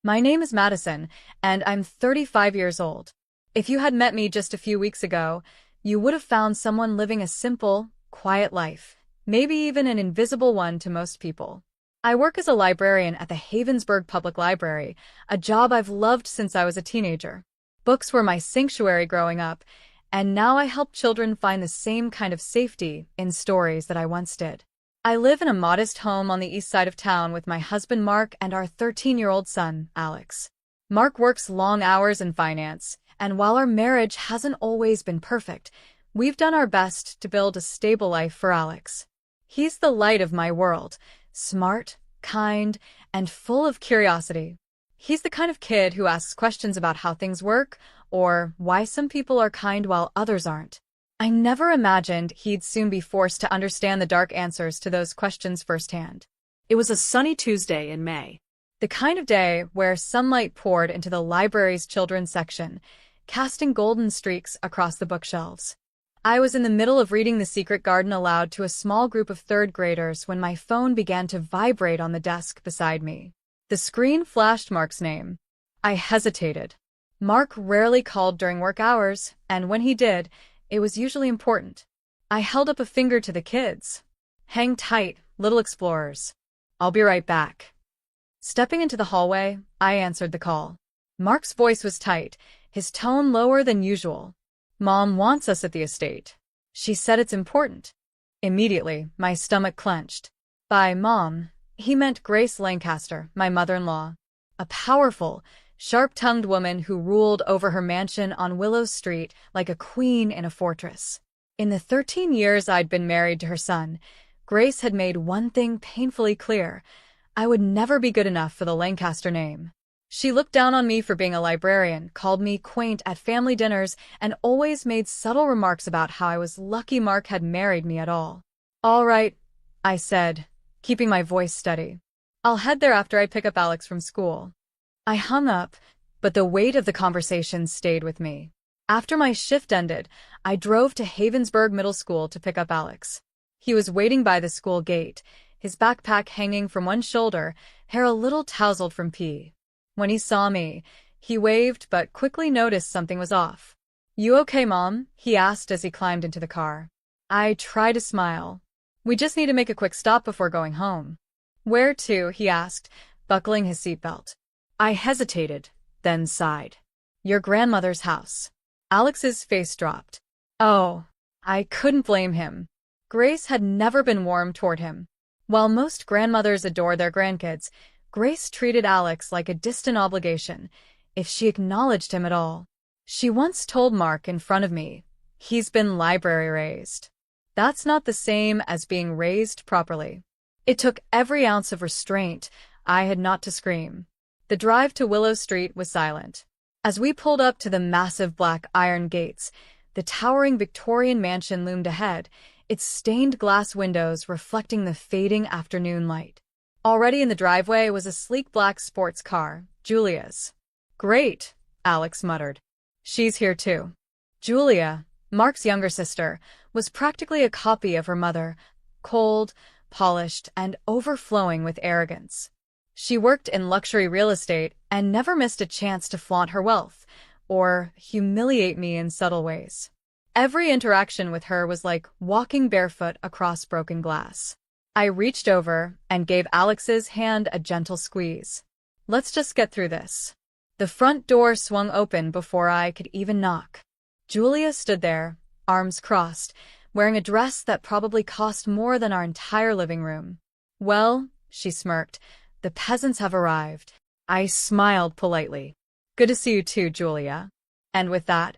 My name is Madison, and I'm 35 years old. If you had met me just a few weeks ago, you would have found someone living a simple, quiet life, maybe even an invisible one to most people. I work as a librarian at the Havensburg Public Library, a job I've loved since I was a teenager. Books were my sanctuary growing up, and now I help children find the same kind of safety in stories that I once did. I live in a modest home on the east side of town with my husband Mark and our 13-year-old son, Alex. Mark works long hours in finance, and while our marriage hasn't always been perfect, we've done our best to build a stable life for Alex. He's the light of my world, smart, kind, and full of curiosity. He's the kind of kid who asks questions about how things work, or why some people are kind while others aren't. I never imagined he'd soon be forced to understand the dark answers to those questions firsthand. It was a sunny Tuesday in May. The kind of day where sunlight poured into the library's children's section, casting golden streaks across the bookshelves. I was in the middle of reading The Secret Garden aloud to a small group of third graders when my phone began to vibrate on the desk beside me. The screen flashed Mark's name. I hesitated. Mark rarely called during work hours, and when he did, it was usually important. I held up a finger to the kids. Hang tight, little explorers. I'll be right back. Stepping into the hallway, I answered the call. Mark's voice was tight, his tone lower than usual. Mom wants us at the estate. She said it's important. Immediately, my stomach clenched. By Mom, he meant Grace Lancaster, my mother-in-law. A powerful, sharp-tongued woman who ruled over her mansion on Willow Street like a queen in a fortress. In the 13 years I'd been married to her son, Grace had made one thing painfully clear: I would never be good enough for the Lancaster name. She looked down on me for being a librarian, called me quaint at family dinners, and always made subtle remarks about how I was lucky Mark had married me at all. "All right," I said, keeping my voice steady. "I'll head there after I pick up Alex from school." I hung up, but the weight of the conversation stayed with me. After my shift ended, I drove to Havensburg Middle School to pick up Alex. He was waiting by the school gate, his backpack hanging from one shoulder, hair a little tousled from pee. When he saw me, he waved but quickly noticed something was off. "You okay, Mom?" he asked as he climbed into the car. I tried to smile. "We just need to make a quick stop before going home." "Where to?" he asked, buckling his seatbelt. I hesitated, then sighed. "Your grandmother's house." Alex's face dropped. Oh, I couldn't blame him. Grace had never been warm toward him. While most grandmothers adore their grandkids, Grace treated Alex like a distant obligation, if she acknowledged him at all. She once told Mark in front of me, "He's been library raised." That's not the same as being raised properly. It took every ounce of restraint I had not to scream. The drive to Willow Street was silent. As we pulled up to the massive black iron gates, the towering Victorian mansion loomed ahead, its stained glass windows reflecting the fading afternoon light. Already in the driveway was a sleek black sports car, Julia's. "Great," Alex muttered. "She's here too." Julia, Mark's younger sister, was practically a copy of her mother, cold, polished, and overflowing with arrogance. She worked in luxury real estate and never missed a chance to flaunt her wealth, or humiliate me in subtle ways. Every interaction with her was like walking barefoot across broken glass. I reached over and gave Alex's hand a gentle squeeze. "Let's just get through this." The front door swung open before I could even knock. Julia stood there, arms crossed, wearing a dress that probably cost more than our entire living room. "Well," she smirked, "the peasants have arrived." I smiled politely. "Good to see you too, Julia." And with that,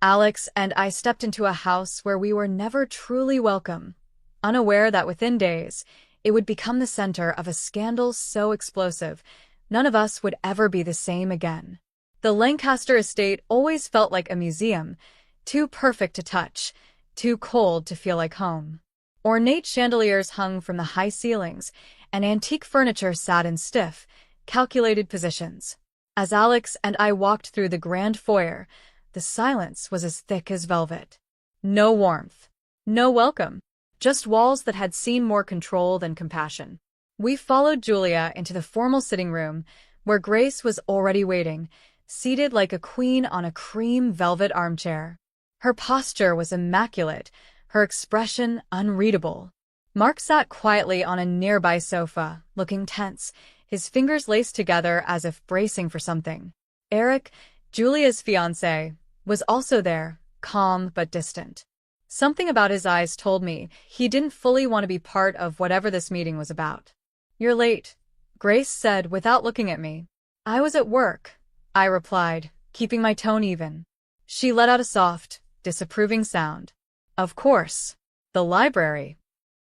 Alex and I stepped into a house where we were never truly welcome, unaware that within days, it would become the center of a scandal so explosive, none of us would ever be the same again. The Lancaster estate always felt like a museum, too perfect to touch, too cold to feel like home. Ornate chandeliers hung from the high ceilings, and antique furniture sat in stiff, calculated positions. As Alex and I walked through the grand foyer, the silence was as thick as velvet. No warmth. No welcome. Just walls that had seen more control than compassion. We followed Julia into the formal sitting room, where Grace was already waiting, seated like a queen on a cream velvet armchair. Her posture was immaculate, her expression unreadable. Mark sat quietly on a nearby sofa, looking tense, his fingers laced together as if bracing for something. Eric, Julia's fiancé, was also there, calm but distant. Something about his eyes told me he didn't fully want to be part of whatever this meeting was about. "You're late," Grace said without looking at me. "I was at work," I replied, keeping my tone even. She let out a soft, disapproving sound. "Of course. The library."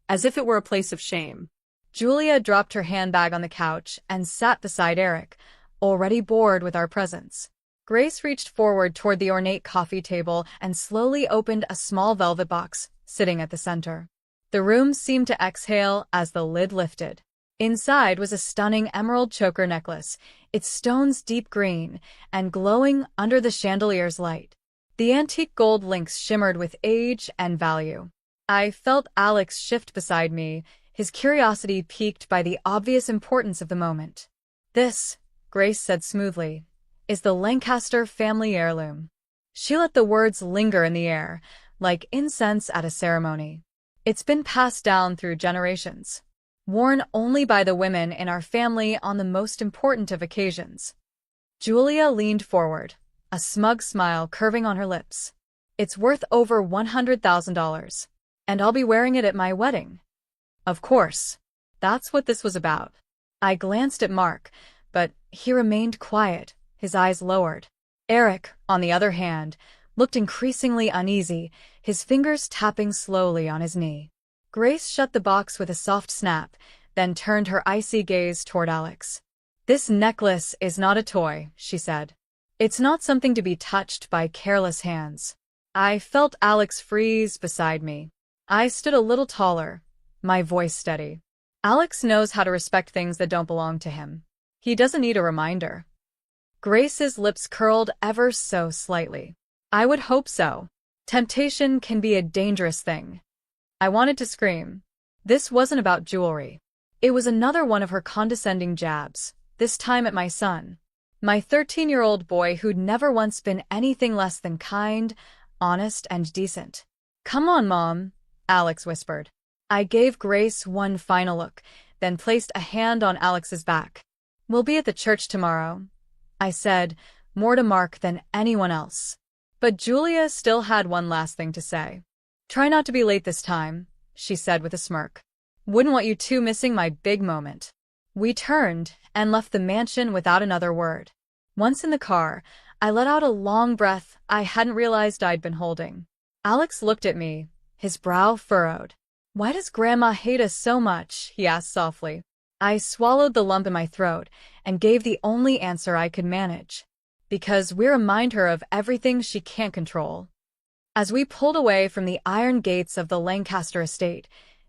As if it were a place of shame. Julia dropped her handbag on the couch and sat beside Eric, already bored with our presence. Grace reached forward toward the ornate coffee table and slowly opened a small velvet box, sitting at the center. The room seemed to exhale as the lid lifted. Inside was a stunning emerald choker necklace, its stones deep green and glowing under the chandelier's light. The antique gold links shimmered with age and value. I felt Alex shift beside me, his curiosity piqued by the obvious importance of the moment. "This," Grace said smoothly, "is the Lancaster family heirloom." She let the words linger in the air, like incense at a ceremony. "It's been passed down through generations, worn only by the women in our family on the most important of occasions." Julia leaned forward, a smug smile curving on her lips. "It's worth over $100,000, and I'll be wearing it at my wedding." Of course. That's what this was about. I glanced at Mark, but he remained quiet, his eyes lowered. Eric, on the other hand, looked increasingly uneasy, his fingers tapping slowly on his knee. Grace shut the box with a soft snap, then turned her icy gaze toward Alex. "This necklace is not a toy," she said. "It's not something to be touched by careless hands." I felt Alex freeze beside me. I stood a little taller, my voice steady. "Alex knows how to respect things that don't belong to him. He doesn't need a reminder." Grace's lips curled ever so slightly. "I would hope so. Temptation can be a dangerous thing." I wanted to scream. This wasn't about jewelry. It was another one of her condescending jabs, this time at my son. My 13-year-old boy who'd never once been anything less than kind, honest, and decent. "Come on, Mom," Alex whispered. I gave Grace one final look, then placed a hand on Alex's back. "We'll be at the church tomorrow," I said, more to Mark than anyone else. But Julia still had one last thing to say. "Try not to be late this time," she said with a smirk. "Wouldn't want you two missing my big moment." We turned and left the mansion without another word. Once in the car, I let out a long breath I hadn't realized I'd been holding. Alex looked at me, his brow furrowed. "Why does Grandma hate us so much?" he asked softly. I swallowed the lump in my throat and gave the only answer I could manage. "Because we remind her of everything she can't control." As we pulled away from the iron gates of the Lancaster estate,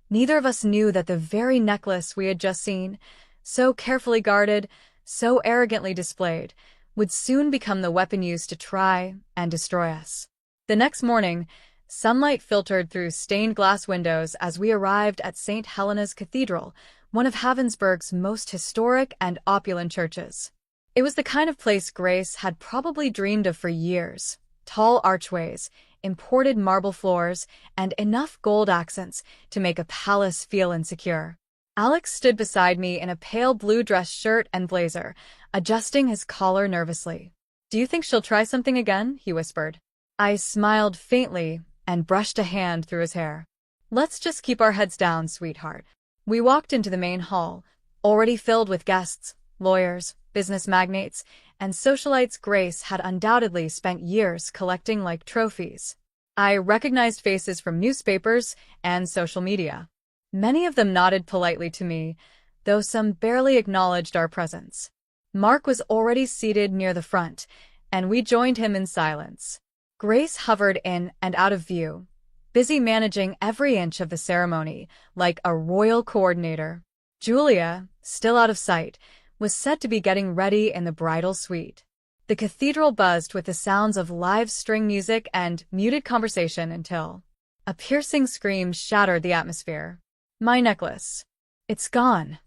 neither of us knew that the very necklace we had just seen, so carefully guarded, so arrogantly displayed, would soon become the weapon used to try and destroy us. The next morning, sunlight filtered through stained glass windows as we arrived at St. Helena's Cathedral, one of Havensburg's most historic and opulent churches. It was the kind of place Grace had probably dreamed of for years. Tall archways, imported marble floors, and enough gold accents to make a palace feel insecure. Alex stood beside me in a pale blue dress shirt and blazer, adjusting his collar nervously. "Do you think she'll try something again?" he whispered. I smiled faintly and brushed a hand through his hair. "Let's just keep our heads down, sweetheart." We walked into the main hall, already filled with guests, lawyers, business magnates, and socialites Grace had undoubtedly spent years collecting like trophies. I recognized faces from newspapers and social media. Many of them nodded politely to me, though some barely acknowledged our presence. Mark was already seated near the front, and we joined him in silence. Grace hovered in and out of view, busy managing every inch of the ceremony, like a royal coordinator. Julia, still out of sight, was said to be getting ready in the bridal suite. The cathedral buzzed with the sounds of live string music and muted conversation until a piercing scream shattered the atmosphere. "My necklace. It's gone."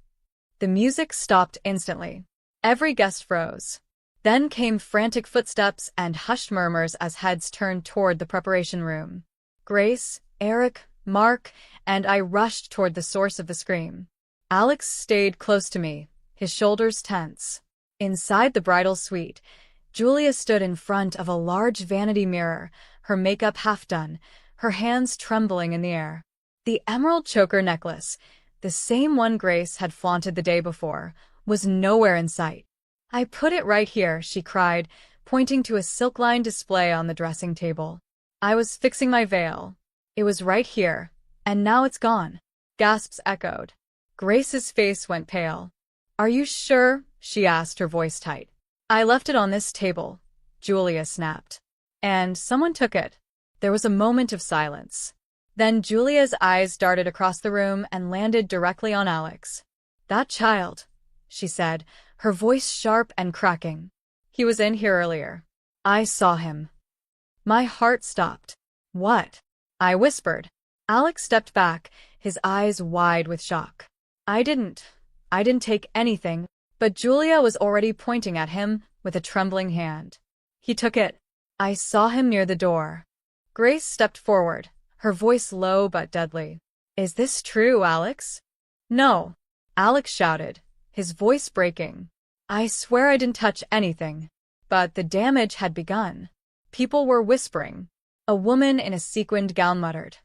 The music stopped instantly. Every guest froze. Then came frantic footsteps and hushed murmurs as heads turned toward the preparation room. Grace, Eric, Mark, and I rushed toward the source of the scream. Alex stayed close to me, his shoulders tense. Inside the bridal suite, Julia stood in front of a large vanity mirror, her makeup half done, her hands trembling in the air. The emerald choker necklace, the same one Grace had flaunted the day before, was nowhere in sight. "I put it right here," she cried, pointing to a silk-lined display on the dressing table. "I was fixing my veil. It was right here, and now it's gone." Gasps echoed. Grace's face went pale. "Are you sure?" she asked, her voice tight. "I left it on this table," Julia snapped. "And someone took it." There was a moment of silence. Then Julia's eyes darted across the room and landed directly on Alex. "That child," she said, her voice sharp and cracking. "He was in here earlier. I saw him." My heart stopped. "What?" I whispered. Alex stepped back, his eyes wide with shock. I didn't take anything," but Julia was already pointing at him with a trembling hand. "He took it. I saw him near the door." Grace stepped forward, her voice low but deadly. "Is this true, Alex?" "No," Alex shouted, his voice breaking. "I swear I didn't touch anything." But the damage had begun. People were whispering. A woman in a sequined gown muttered,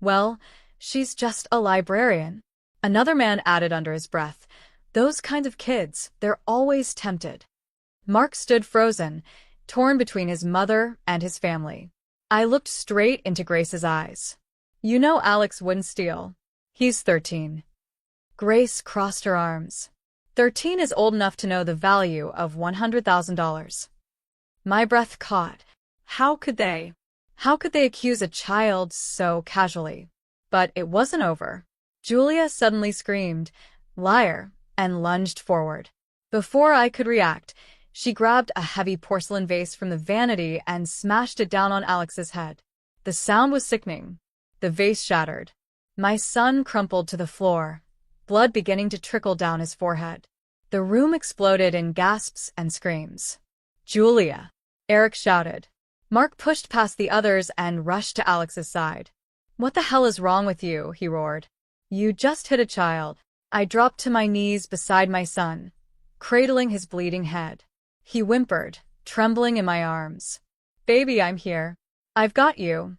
"Well, she's just a librarian." Another man added under his breath, "Those kinds of kids, they're always tempted." Mark stood frozen, torn between his mother and his family. I looked straight into Grace's eyes. "You know Alex wouldn't steal. He's 13. Grace crossed her arms. 13 is old enough to know the value of $100,000. My breath caught. How could they accuse a child so casually? But it wasn't over. Julia suddenly screamed, "Liar," and lunged forward. Before I could react, she grabbed a heavy porcelain vase from the vanity and smashed it down on Alex's head. The sound was sickening. The vase shattered. My son crumpled to the floor, blood beginning to trickle down his forehead. The room exploded in gasps and screams. "Julia!" Eric shouted. Mark pushed past the others and rushed to Alex's side. "What the hell is wrong with you?" he roared. "You just hit a child." I dropped to my knees beside my son, cradling his bleeding head. He whimpered, trembling in my arms. "Baby, I'm here. I've got you,"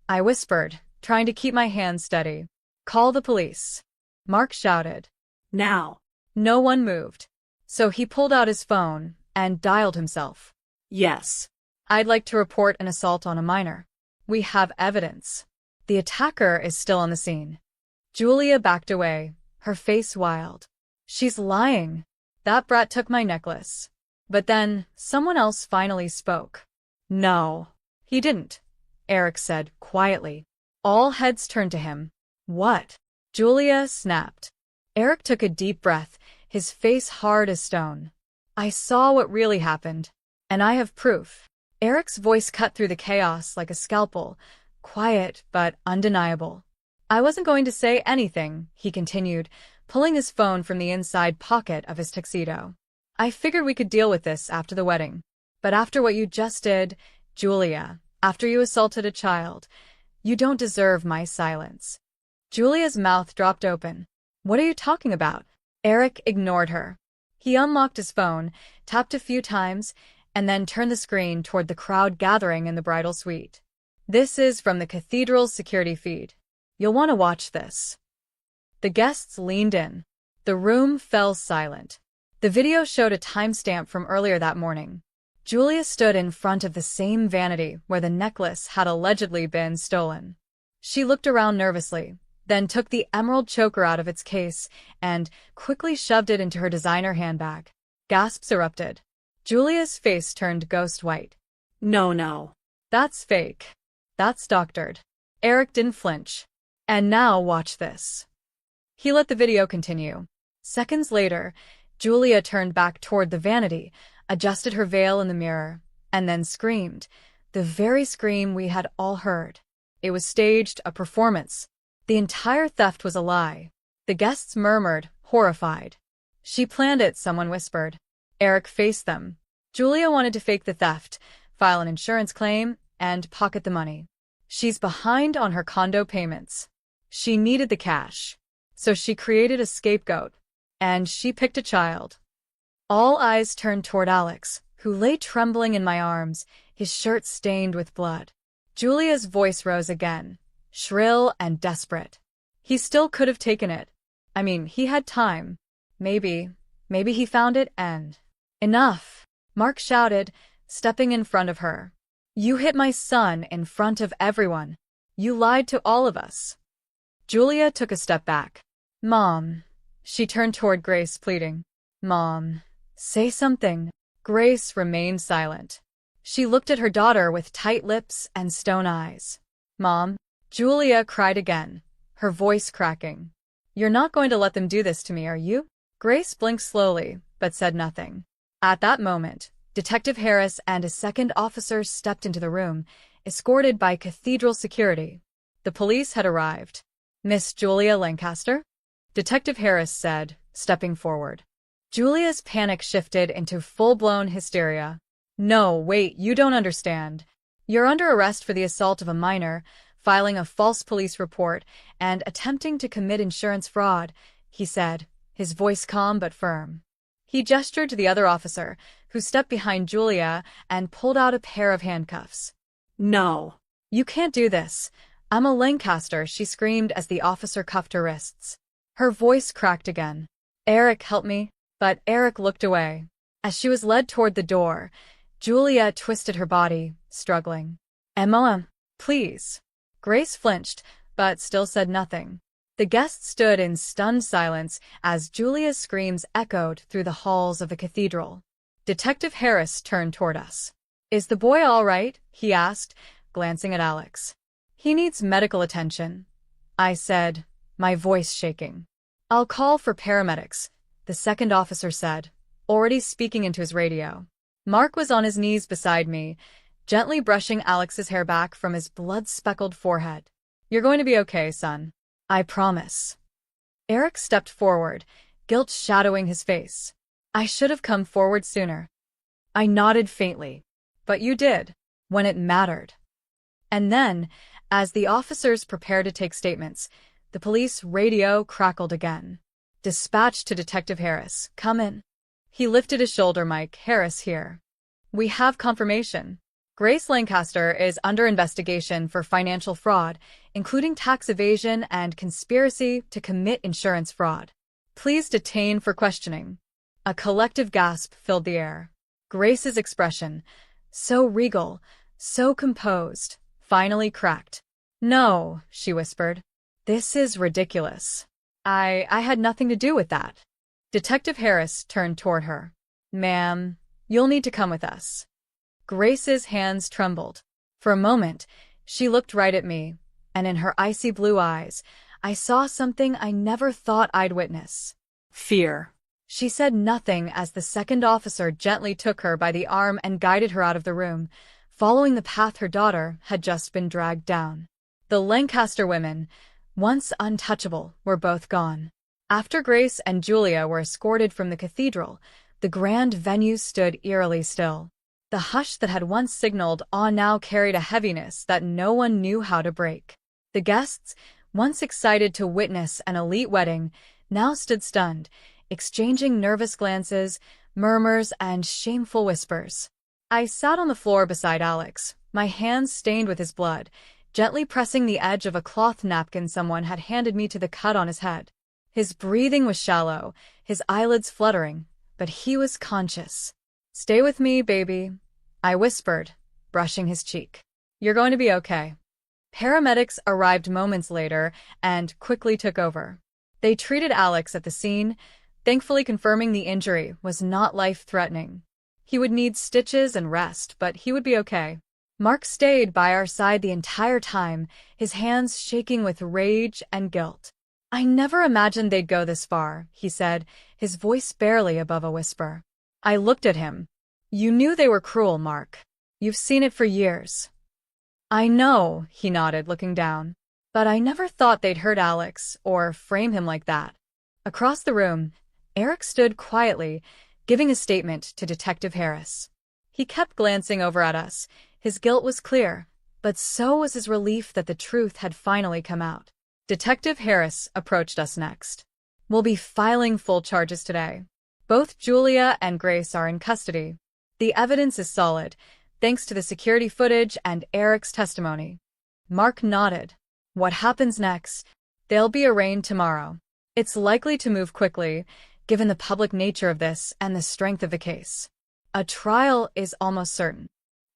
I whispered, trying to keep my hands steady. "Call the police," Mark shouted. Now. No one moved. So he pulled out his phone and dialed himself. Yes. "I'd like to report an assault on a minor. We have evidence. The attacker is still on the scene." Julia backed away, her face wild. "She's lying. That brat took my necklace." But then, someone else finally spoke. "No, he didn't," Eric said quietly. All heads turned to him. "What?" Julia snapped. Eric took a deep breath, his face hard as stone. "I saw what really happened, and I have proof." Eric's voice cut through the chaos like a scalpel, quiet but undeniable. "I wasn't going to say anything," he continued, pulling his phone from the inside pocket of his tuxedo. "I figured we could deal with this after the wedding. But after what you just did, Julia, after you assaulted a child, you don't deserve my silence." Julia's mouth dropped open. "What are you talking about?" Eric ignored her. He unlocked his phone, tapped a few times, and then turned the screen toward the crowd gathering in the bridal suite. "This is from the cathedral's security feed. You'll want to watch this." The guests leaned in. The room fell silent. The video showed a timestamp from earlier that morning. Julia stood in front of the same vanity where the necklace had allegedly been stolen. She looked around nervously, then took the emerald choker out of its case and quickly shoved it into her designer handbag. Gasps erupted. Julia's face turned ghost white. No. "That's fake. That's doctored." Eric didn't flinch. "And now watch this." He let the video continue. Seconds later, Julia turned back toward the vanity, adjusted her veil in the mirror, and then screamed, the very scream we had all heard. It was staged, a performance. The entire theft was a lie. The guests murmured, horrified. "She planned it," someone whispered. Eric faced them. Julia wanted to fake the theft, file an insurance claim, and pocket the money. She's behind on her condo payments. She needed the cash. So she created a scapegoat. And she picked a child. All eyes turned toward Alex, who lay trembling in my arms, his shirt stained with blood. Julia's voice rose again, shrill and desperate. He still could have taken it. I mean, he had time. Maybe he found it and… Enough! Mark shouted, stepping in front of her. You hit my son in front of everyone. You lied to all of us. Julia took a step back. Mom. She turned toward Grace, pleading. Mom. Say something. Grace remained silent. She looked at her daughter with tight lips and stone eyes. Mom. Julia cried again, her voice cracking. You're not going to let them do this to me, are you? Grace blinked slowly, but said nothing. At that moment, Detective Harris and a second officer stepped into the room, escorted by cathedral security. The police had arrived. Miss Julia Lancaster? Detective Harris said, stepping forward. Julia's panic shifted into full-blown hysteria. No, wait, you don't understand. You're under arrest for the assault of a minor, filing a false police report, and attempting to commit insurance fraud, he said, his voice calm but firm. He gestured to the other officer, who stepped behind Julia and pulled out a pair of handcuffs. No. You can't do this. I'm a Lancaster, she screamed as the officer cuffed her wrists. Her voice cracked again. Eric, help me. But Eric looked away. As she was led toward the door, Julia twisted her body, struggling. Emma, please. Grace flinched, but still said nothing. The guests stood in stunned silence as Julia's screams echoed through the halls of the cathedral. Detective Harris turned toward us. Is the boy all right? He asked, glancing at Alex. He needs medical attention, I said, my voice shaking. I'll call for paramedics, the second officer said, already speaking into his radio. Mark was on his knees beside me, gently brushing Alex's hair back from his blood-speckled forehead. You're going to be okay, son. I promise. Eric stepped forward, guilt shadowing his face. I should have come forward sooner. I nodded faintly. But you did, when it mattered. And then, as the officers prepared to take statements, the police radio crackled again. Dispatch to Detective Harris. Come in. He lifted his shoulder. Mike, Harris here. We have confirmation. Grace Lancaster is under investigation for financial fraud, including tax evasion and conspiracy to commit insurance fraud. Please detain for questioning. A collective gasp filled the air. Grace's expression, so regal, so composed, finally cracked. No, she whispered. This is ridiculous. I had nothing to do with that. Detective Harris turned toward her. Ma'am, you'll need to come with us. Grace's hands trembled. For a moment, she looked right at me, and in her icy blue eyes, I saw something I never thought I'd witness. Fear. She said nothing as the second officer gently took her by the arm and guided her out of the room, following the path her daughter had just been dragged down. The Lancaster women, once untouchable, were both gone. After Grace and Julia were escorted from the cathedral, the grand venue stood eerily still. The hush that had once signaled awe now carried a heaviness that no one knew how to break. The guests, once excited to witness an elite wedding, now stood stunned, exchanging nervous glances, murmurs, and shameful whispers. I sat on the floor beside Alex, my hands stained with his blood, gently pressing the edge of a cloth napkin someone had handed me to the cut on his head. His breathing was shallow, his eyelids fluttering, but he was conscious. Stay with me, baby, I whispered, brushing his cheek. You're going to be okay. Paramedics arrived moments later and quickly took over. They treated Alex at the scene, thankfully confirming the injury was not life-threatening. He would need stitches and rest, but he would be okay. Mark stayed by our side the entire time, his hands shaking with rage and guilt. I never imagined they'd go this far, he said, his voice barely above a whisper. I looked at him. You knew they were cruel, Mark. You've seen it for years. I know, he nodded, looking down. But I never thought they'd hurt Alex or frame him like that. Across the room, Eric stood quietly, giving a statement to Detective Harris. He kept glancing over at us. His guilt was clear, but so was his relief that the truth had finally come out. Detective Harris approached us next. "We'll be filing full charges today. Both Julia and Grace are in custody. The evidence is solid, thanks to the security footage and Eric's testimony." Mark nodded. "What happens next?" "They'll be arraigned tomorrow. It's likely to move quickly, given the public nature of this and the strength of the case. A trial is almost certain."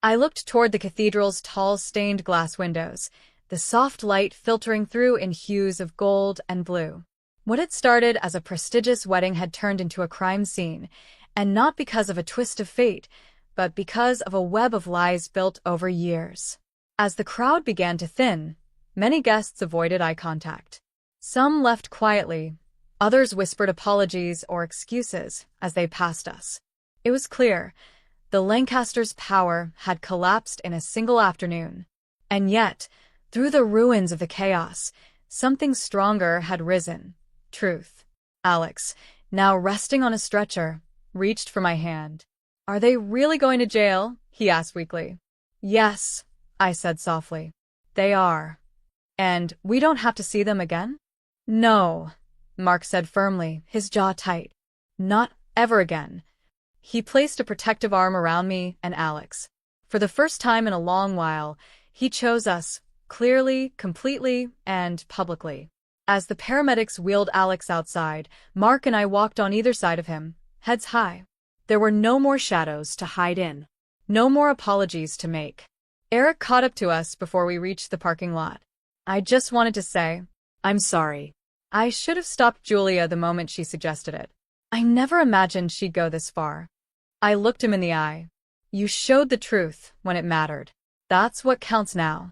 I looked toward the cathedral's tall stained glass windows, the soft light filtering through in hues of gold and blue. What had started as a prestigious wedding had turned into a crime scene, and not because of a twist of fate, but because of a web of lies built over years. As the crowd began to thin, many guests avoided eye contact. Some left quietly, others whispered apologies or excuses as they passed us. It was clear, the Lancasters' power had collapsed in a single afternoon. And yet, through the ruins of the chaos, something stronger had risen: truth. Alex, now resting on a stretcher, reached for my hand. "Are they really going to jail?" he asked weakly. "Yes," I said softly. "They are. And we don't have to see them again?" "No," Mark said firmly, his jaw tight. "Not ever again." He placed a protective arm around me and Alex. For the first time in a long while, he chose us, clearly, completely, and publicly. As the paramedics wheeled Alex outside, Mark and I walked on either side of him, heads high. There were no more shadows to hide in. No more apologies to make. Eric caught up to us before we reached the parking lot. "I just wanted to say, I'm sorry." I should have stopped Julia the moment she suggested it. I never imagined she'd go this far." I looked him in the eye. "You showed the truth when it mattered. That's what counts now."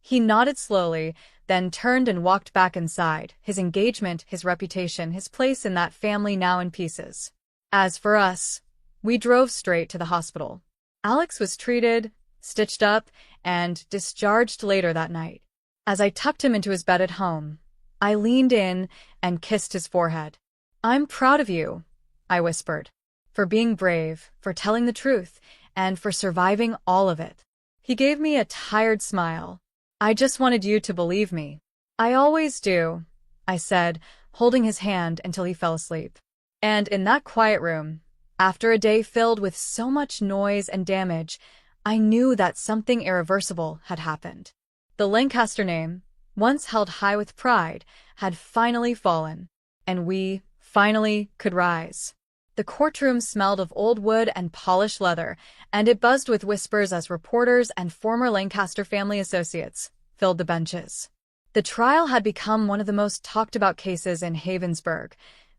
He nodded slowly, then turned and walked back inside, his engagement, his reputation, his place in that family now in pieces. As for us, we drove straight to the hospital. Alex was treated, stitched up, and discharged later that night. As I tucked him into his bed at home, I leaned in and kissed his forehead. "I'm proud of you," I whispered, "for being brave, for telling the truth, and for surviving all of it." He gave me a tired smile. "I just wanted you to believe me." "I always do," I said, holding his hand until he fell asleep. And in that quiet room, after a day filled with so much noise and damage, I knew that something irreversible had happened. The Lancaster name, once held high with pride, had finally fallen, and we, finally, could rise. The courtroom smelled of old wood and polished leather, and it buzzed with whispers as reporters and former Lancaster family associates filled the benches. The trial had become one of the most talked-about cases in Havensburg,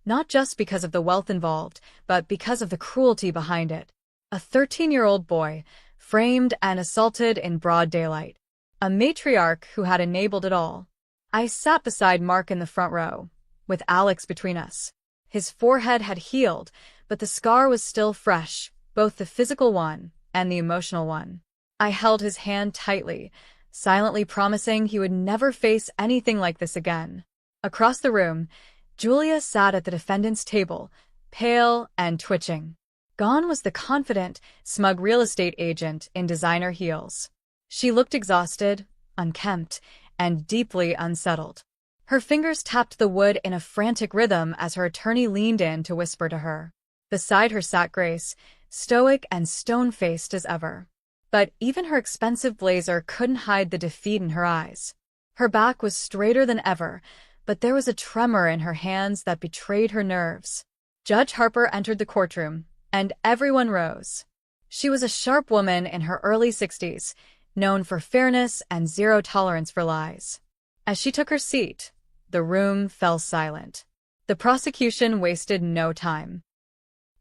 not just because of the wealth involved, but because of the cruelty behind it. A 13-year-old boy, framed and assaulted in broad daylight. A matriarch who had enabled it all. I sat beside Mark in the front row, with Alex between us. His forehead had healed, but the scar was still fresh, both the physical one and the emotional one. I held his hand tightly, silently promising he would never face anything like this again. Across the room, Julia sat at the defendant's table, pale and twitching. Gone was the confident, smug real estate agent in designer heels. She looked exhausted, unkempt, and deeply unsettled. Her fingers tapped the wood in a frantic rhythm as her attorney leaned in to whisper to her. Beside her sat Grace, stoic and stone-faced as ever. But even her expensive blazer couldn't hide the defeat in her eyes. Her back was straighter than ever, but there was a tremor in her hands that betrayed her nerves. Judge Harper entered the courtroom, and everyone rose. She was a sharp woman in her early 60s, known for fairness and zero tolerance for lies. As she took her seat, the room fell silent. The prosecution wasted no time.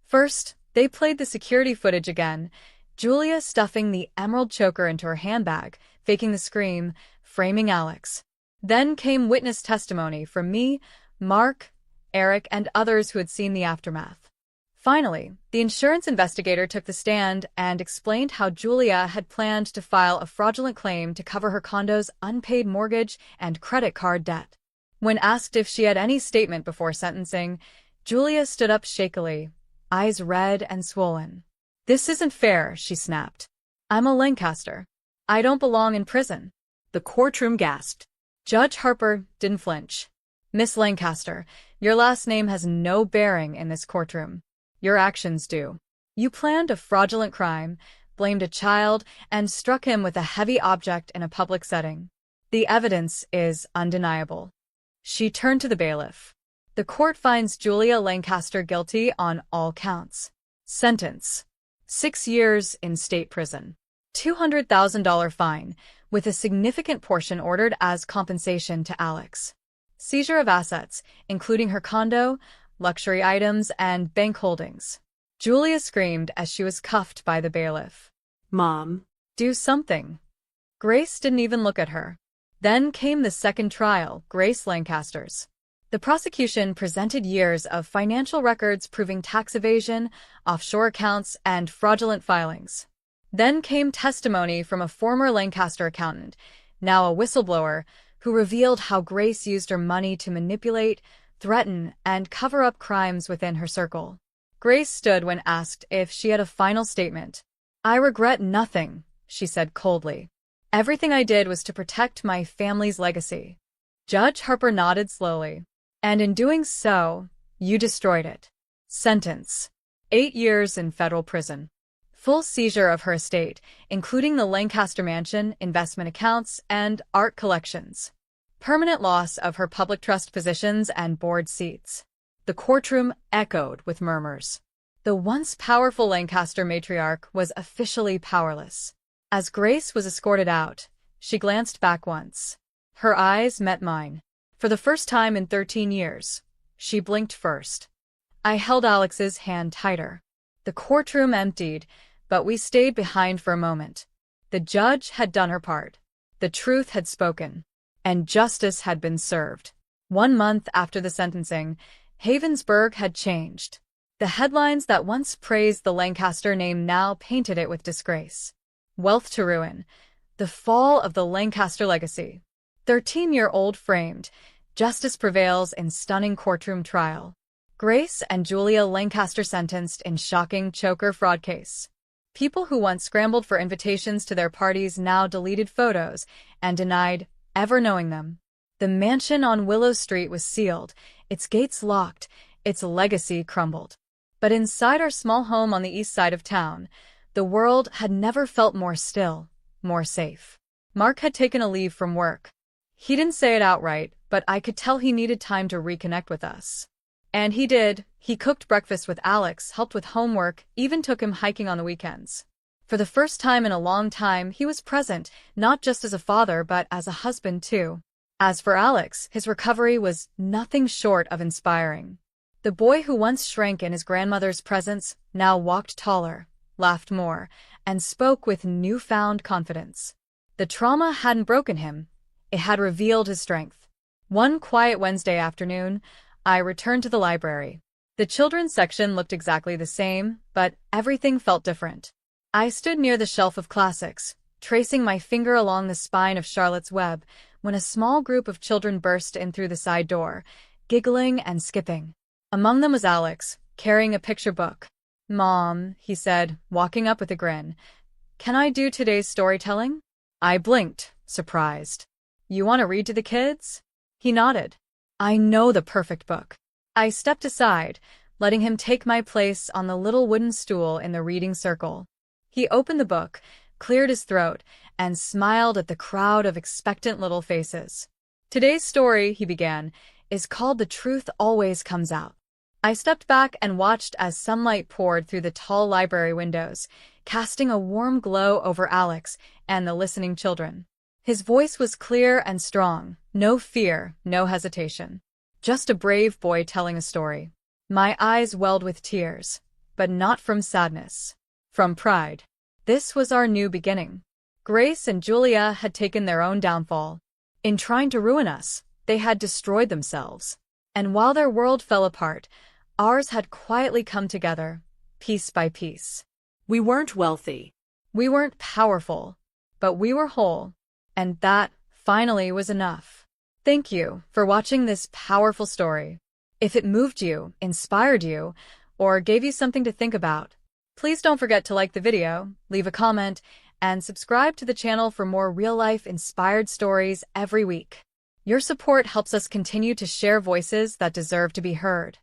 First, they played the security footage again, Julia stuffing the emerald choker into her handbag, faking the scream, framing Alex. Then came witness testimony from me, Mark, Eric, and others who had seen the aftermath. Finally, the insurance investigator took the stand and explained how Julia had planned to file a fraudulent claim to cover her condo's unpaid mortgage and credit card debt. When asked if she had any statement before sentencing, Julia stood up shakily, eyes red and swollen. "This isn't fair," she snapped. "I'm a Lancaster. I don't belong in prison." The courtroom gasped. Judge Harper didn't flinch. "Miss Lancaster, your last name has no bearing in this courtroom. Your actions do. You planned a fraudulent crime, blamed a child, and struck him with a heavy object in a public setting. The evidence is undeniable." She turned to the bailiff. "The court finds Julia Lancaster guilty on all counts. Sentence: 6 years in state prison. $200,000 fine, with a significant portion ordered as compensation to Alex. Seizure of assets, including her condo, luxury items, and bank holdings." Julia screamed as she was cuffed by the bailiff. "Mom." "Do something." Grace didn't even look at her. Then came the second trial, Grace Lancaster's. The prosecution presented years of financial records proving tax evasion, offshore accounts, and fraudulent filings. Then came testimony from a former Lancaster accountant, now a whistleblower, who revealed how Grace used her money to manipulate, threaten, and cover up crimes within her circle. Grace stood when asked if she had a final statement. "I regret nothing," she said coldly. "Everything I did was to protect my family's legacy." Judge Harper nodded slowly. "And in doing so, you destroyed it. Sentence: 8 years in federal prison. Full seizure of her estate, including the Lancaster mansion, investment accounts, and art collections. Permanent loss of her public trust positions and board seats." The courtroom echoed with murmurs. The once powerful Lancaster matriarch was officially powerless. As Grace was escorted out, she glanced back once. Her eyes met mine. For the first time in 13 years, she blinked first. I held Alex's hand tighter. The courtroom emptied, but we stayed behind for a moment. The judge had done her part. The truth had spoken, and justice had been served. 1 month after the sentencing, Havensburg had changed. The headlines that once praised the Lancaster name now painted it with disgrace. Wealth to ruin. The fall of the Lancaster legacy. 13-year-old framed. Justice prevails in stunning courtroom trial. Grace and Julia Lancaster sentenced in shocking choker fraud case. People who once scrambled for invitations to their parties now deleted photos and denied ever knowing them. The mansion on Willow Street was sealed, its gates locked, its legacy crumbled. But inside our small home on the east side of town, the world had never felt more still, more safe. Mark had taken a leave from work. He didn't say it outright, but I could tell he needed time to reconnect with us. And he did. He cooked breakfast with Alex, helped with homework, even took him hiking on the weekends. For the first time in a long time, he was present, not just as a father but as a husband too. As for Alex, his recovery was nothing short of inspiring. The boy who once shrank in his grandmother's presence now walked taller, laughed more, and spoke with newfound confidence. The trauma hadn't broken him. It had revealed his strength. One quiet Wednesday afternoon, I returned to the library. The children's section looked exactly the same, but everything felt different. I stood near the shelf of classics, tracing my finger along the spine of Charlotte's Web, when a small group of children burst in through the side door, giggling and skipping. Among them was Alex, carrying a picture book. "Mom," he said, walking up with a grin, "can I do today's storytelling?" I blinked, surprised. "You want to read to the kids?" He nodded. "I know the perfect book." I stepped aside, letting him take my place on the little wooden stool in the reading circle. He opened the book, cleared his throat, and smiled at the crowd of expectant little faces. "Today's story," he began, "is called The Truth Always Comes Out." I stepped back and watched as sunlight poured through the tall library windows, casting a warm glow over Alex and the listening children. His voice was clear and strong, no fear, no hesitation. Just a brave boy telling a story. My eyes welled with tears, but not from sadness. From pride. This was our new beginning. Grace and Julia had taken their own downfall. In trying to ruin us, they had destroyed themselves. And while their world fell apart, ours had quietly come together, piece by piece. We weren't wealthy. We weren't powerful, but we were whole. And that, finally, was enough. Thank you for watching this powerful story. If it moved you, inspired you, or gave you something to think about. Please don't forget to like the video, leave a comment, and subscribe to the channel for more real-life inspired stories every week. Your support helps us continue to share voices that deserve to be heard.